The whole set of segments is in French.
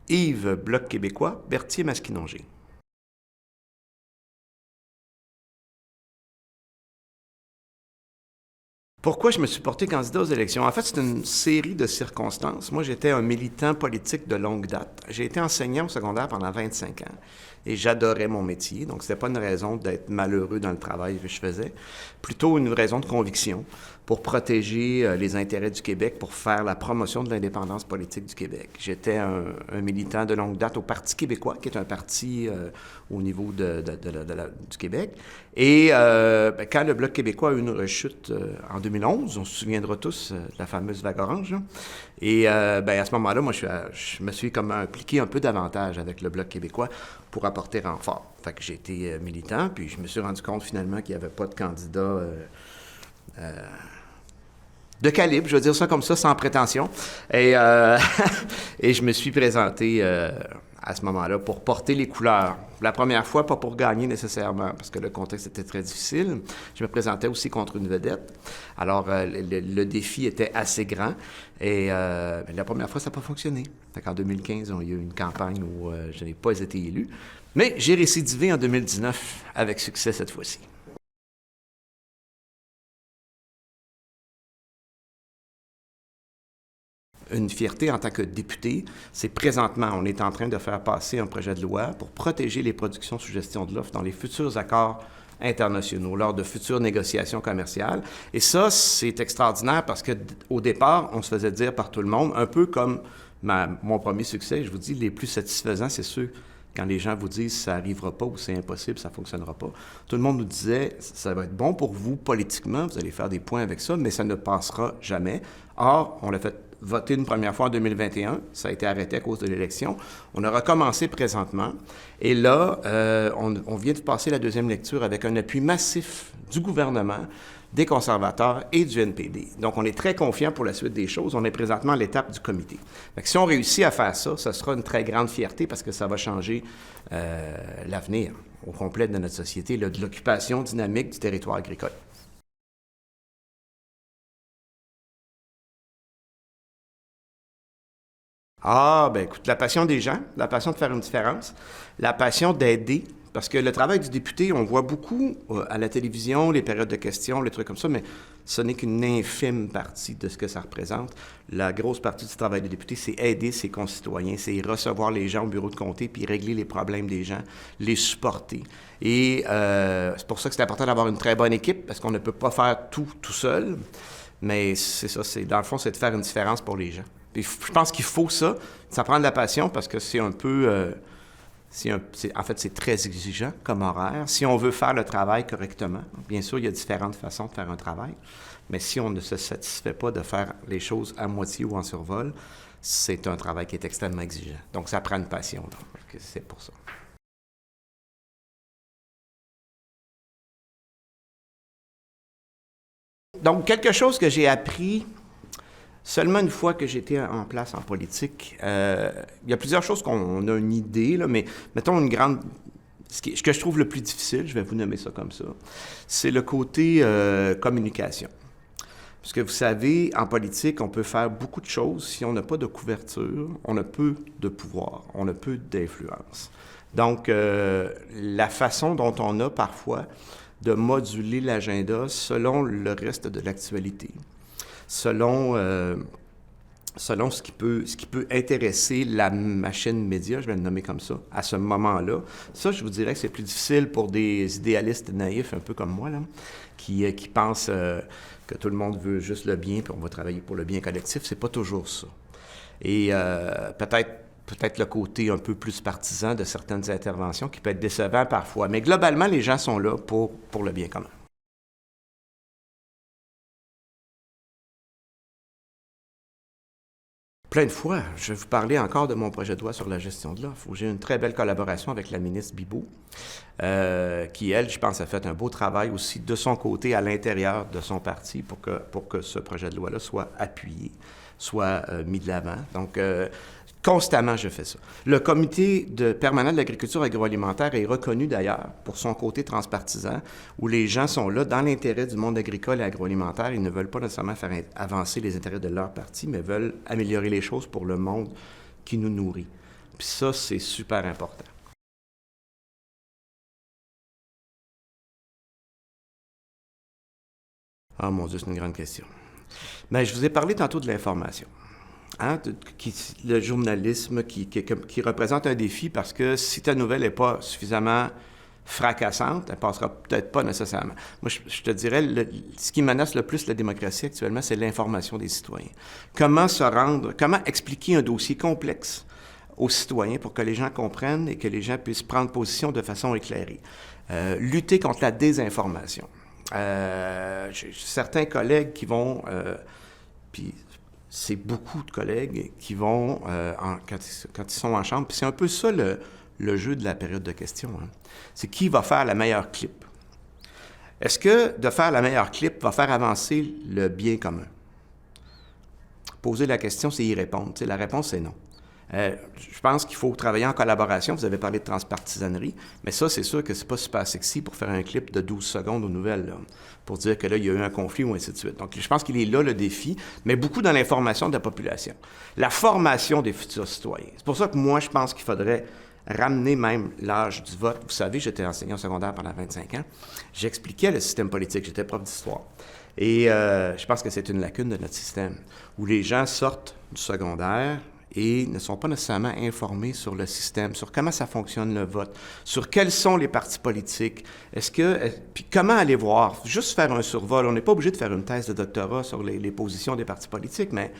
Yves, Bloc québécois, Berthier-Masquinongé. Pourquoi je me suis porté candidat aux élections? En fait, c'est une série de circonstances. Moi, j'étais un militant politique de longue date. J'ai été enseignant au secondaire pendant 25 ans et j'adorais mon métier. Donc, ce n'était pas une raison d'être malheureux dans le travail que je faisais, plutôt une raison de conviction pour protéger les intérêts du Québec, pour faire la promotion de l'indépendance politique du Québec. J'étais un militant de longue date au Parti québécois, qui est un parti au niveau du Québec. Et quand le Bloc québécois a eu une rechute en 2011, on se souviendra tous de la fameuse vague orange, là. Et à ce moment-là, moi, je me suis comme impliqué un peu davantage avec le Bloc québécois pour apporter renfort. Fait que j'ai été militant, puis je me suis rendu compte finalement qu'il n'y avait pas de candidat de calibre, je veux dire ça comme ça, sans prétention. Et, et je me suis présenté à ce moment-là pour porter les couleurs. La première fois, pas pour gagner nécessairement, parce que le contexte était très difficile. Je me présentais aussi contre une vedette. Alors, le défi était assez grand. Et la première fois, ça n'a pas fonctionné. En 2015, il y a eu une campagne où je n'ai pas été élu. Mais j'ai récidivé en 2019 avec succès cette fois-ci. Une fierté en tant que député, c'est présentement, on est en train de faire passer un projet de loi pour protéger les productions sous gestion de l'offre dans les futurs accords internationaux, lors de futures négociations commerciales. Et ça, c'est extraordinaire parce qu'au départ, on se faisait dire par tout le monde, un peu comme mon premier succès, je vous dis, les plus satisfaisants, c'est ceux quand les gens vous disent ça n'arrivera pas ou c'est impossible, ça ne fonctionnera pas. Tout le monde nous disait ça va être bon pour vous politiquement, vous allez faire des points avec ça, mais ça ne passera jamais. Or, on l'a fait voter une première fois en 2021, ça a été arrêté à cause de l'élection. On a recommencé présentement et là, on vient de passer la deuxième lecture avec un appui massif du gouvernement, des conservateurs et du NPD. Donc, on est très confiant pour la suite des choses. On est présentement à l'étape du comité. Fait que si on réussit à faire ça, ça sera une très grande fierté parce que ça va changer l'avenir au complet de notre société, là, de l'occupation dynamique du territoire agricole. Ah, ben écoute, la passion des gens, la passion de faire une différence, la passion d'aider, parce que le travail du député, on voit beaucoup à la télévision, les périodes de questions, les trucs comme ça, mais ce n'est qu'une infime partie de ce que ça représente. La grosse partie du travail du député, c'est aider ses concitoyens, c'est recevoir les gens au bureau de comté, puis régler les problèmes des gens, les supporter. Et c'est pour ça que c'est important d'avoir une très bonne équipe, parce qu'on ne peut pas faire tout seul, mais c'est ça, dans le fond, c'est de faire une différence pour les gens. Puis je pense qu'il faut ça. Ça prend de la passion parce que c'est un peu... en fait, c'est très exigeant comme horaire. Si on veut faire le travail correctement, bien sûr, il y a différentes façons de faire un travail, mais si on ne se satisfait pas de faire les choses à moitié ou en survol, c'est un travail qui est extrêmement exigeant. Donc, ça prend une passion. Donc, c'est pour ça. Donc, quelque chose que j'ai appris seulement une fois que j'étais en place en politique. Il y a plusieurs choses qu'on a une idée, là, mais mettons une grande... Ce que je trouve le plus difficile, je vais vous nommer ça comme ça, c'est le côté communication. Parce que vous savez, en politique, on peut faire beaucoup de choses. Si on n'a pas de couverture, on a peu de pouvoir, on a peu d'influence. Donc, la façon dont on a parfois de moduler l'agenda selon le reste de l'actualité, selon ce qui peut intéresser la machine média, je vais le nommer comme ça, à ce moment-là. Ça, je vous dirais que c'est plus difficile pour des idéalistes naïfs, un peu comme moi, là, qui pensent que tout le monde veut juste le bien, puis on va travailler pour le bien collectif. C'est pas toujours ça. Et peut-être le côté un peu plus partisan de certaines interventions qui peut être décevant parfois. Mais globalement, les gens sont là pour le bien commun. Plein de fois. Je vais vous parler encore de mon projet de loi sur la gestion de l'offre, où j'ai une très belle collaboration avec la ministre Bibeau, qui, elle, je pense, a fait un beau travail aussi de son côté à l'intérieur de son parti pour que ce projet de loi-là soit appuyé, soit mis de l'avant. Donc, constamment, je fais ça. Le comité permanent de l'agriculture agroalimentaire est reconnu d'ailleurs pour son côté transpartisan, où les gens sont là dans l'intérêt du monde agricole et agroalimentaire. Ils ne veulent pas nécessairement faire avancer les intérêts de leur parti, mais veulent améliorer les choses pour le monde qui nous nourrit. Puis ça, c'est super important. Ah mon Dieu, c'est une grande question. Bien, je vous ai parlé tantôt de l'information. Hein, le journalisme qui représente un défi parce que si ta nouvelle n'est pas suffisamment fracassante, elle passera peut-être pas nécessairement. Moi, je te dirais, ce qui menace le plus la démocratie actuellement, c'est l'information des citoyens. Comment expliquer un dossier complexe aux citoyens pour que les gens comprennent et que les gens puissent prendre position de façon éclairée. Lutter contre la désinformation. J'ai certains collègues qui vont, puis c'est beaucoup de collègues qui vont, quand ils sont en chambre, puis c'est un peu ça le jeu de la période de questions. Hein. C'est qui va faire la meilleure clip. Est-ce que de faire la meilleure clip va faire avancer le bien commun? Poser la question, c'est y répondre. T'sais, la réponse, c'est non. Je pense qu'il faut travailler en collaboration. Vous avez parlé de transpartisanerie, mais ça, c'est sûr que c'est pas super sexy pour faire un clip de 12 secondes aux nouvelles, là, pour dire que là, il y a eu un conflit ou ainsi de suite. Donc, je pense qu'il est là le défi, mais beaucoup dans l'information de la population. La formation des futurs citoyens. C'est pour ça que moi, je pense qu'il faudrait ramener même l'âge du vote. Vous savez, j'étais enseignant secondaire pendant 25 ans. J'expliquais le système politique. J'étais prof d'histoire. Et je pense que c'est une lacune de notre système, où les gens sortent du secondaire et ne sont pas nécessairement informés sur le système, sur comment ça fonctionne le vote, sur quels sont les partis politiques, puis comment aller voir, juste faire un survol. On n'est pas obligé de faire une thèse de doctorat sur les positions des partis politiques, mais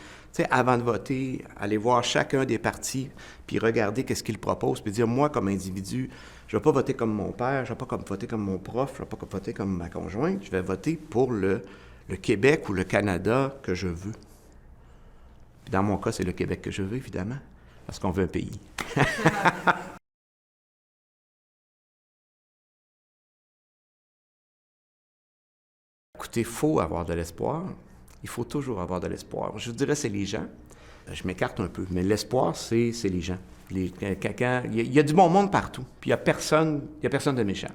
avant de voter, aller voir chacun des partis, puis regarder qu'est-ce qu'ils proposent, puis dire, moi, comme individu, je ne vais pas voter comme mon père, je ne vais pas voter comme mon prof, je ne vais pas voter comme ma conjointe, je vais voter pour le Québec ou le Canada que je veux. Puis dans mon cas, c'est le Québec que je veux, évidemment, parce qu'on veut un pays. Écoutez, il faut avoir de l'espoir. Il faut toujours avoir de l'espoir. Je vous dirais, c'est les gens. Je m'écarte un peu, mais l'espoir, c'est les gens. Il y a du bon monde partout, puis il n'y a personne de méchant.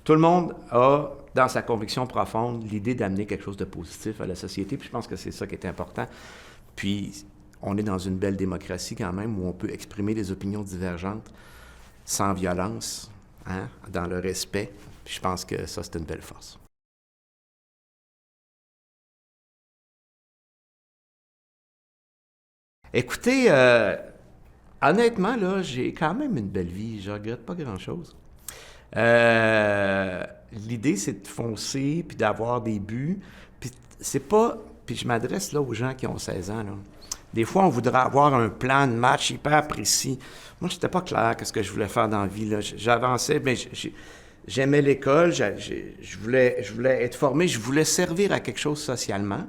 Tout le monde a, dans sa conviction profonde, l'idée d'amener quelque chose de positif à la société, puis je pense que c'est ça qui est important. Puis, on est dans une belle démocratie quand même, où on peut exprimer des opinions divergentes sans violence, hein, dans le respect. Puis je pense que ça, c'est une belle force. Écoutez, honnêtement, là, j'ai quand même une belle vie. Je regrette pas grand-chose. L'idée, c'est de foncer, puis d'avoir des buts. Puis c'est pas... Puis je m'adresse là aux gens qui ont 16 ans, là. Des fois, on voudrait avoir un plan de match hyper précis. Moi, c'était pas clair qu'est-ce que je voulais faire dans la vie, là. J'avançais, mais j'aimais l'école, je voulais être formé, je voulais servir à quelque chose socialement.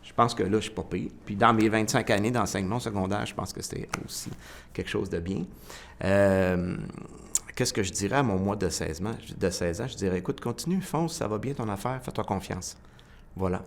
Je pense que là, je suis pas pire. Puis dans mes 25 années d'enseignement secondaire, je pense que c'était aussi quelque chose de bien. Qu'est-ce que je dirais à mon moi de 16 ans? Je dirais, écoute, continue, fonce, ça va bien ton affaire, fais-toi confiance. Voilà.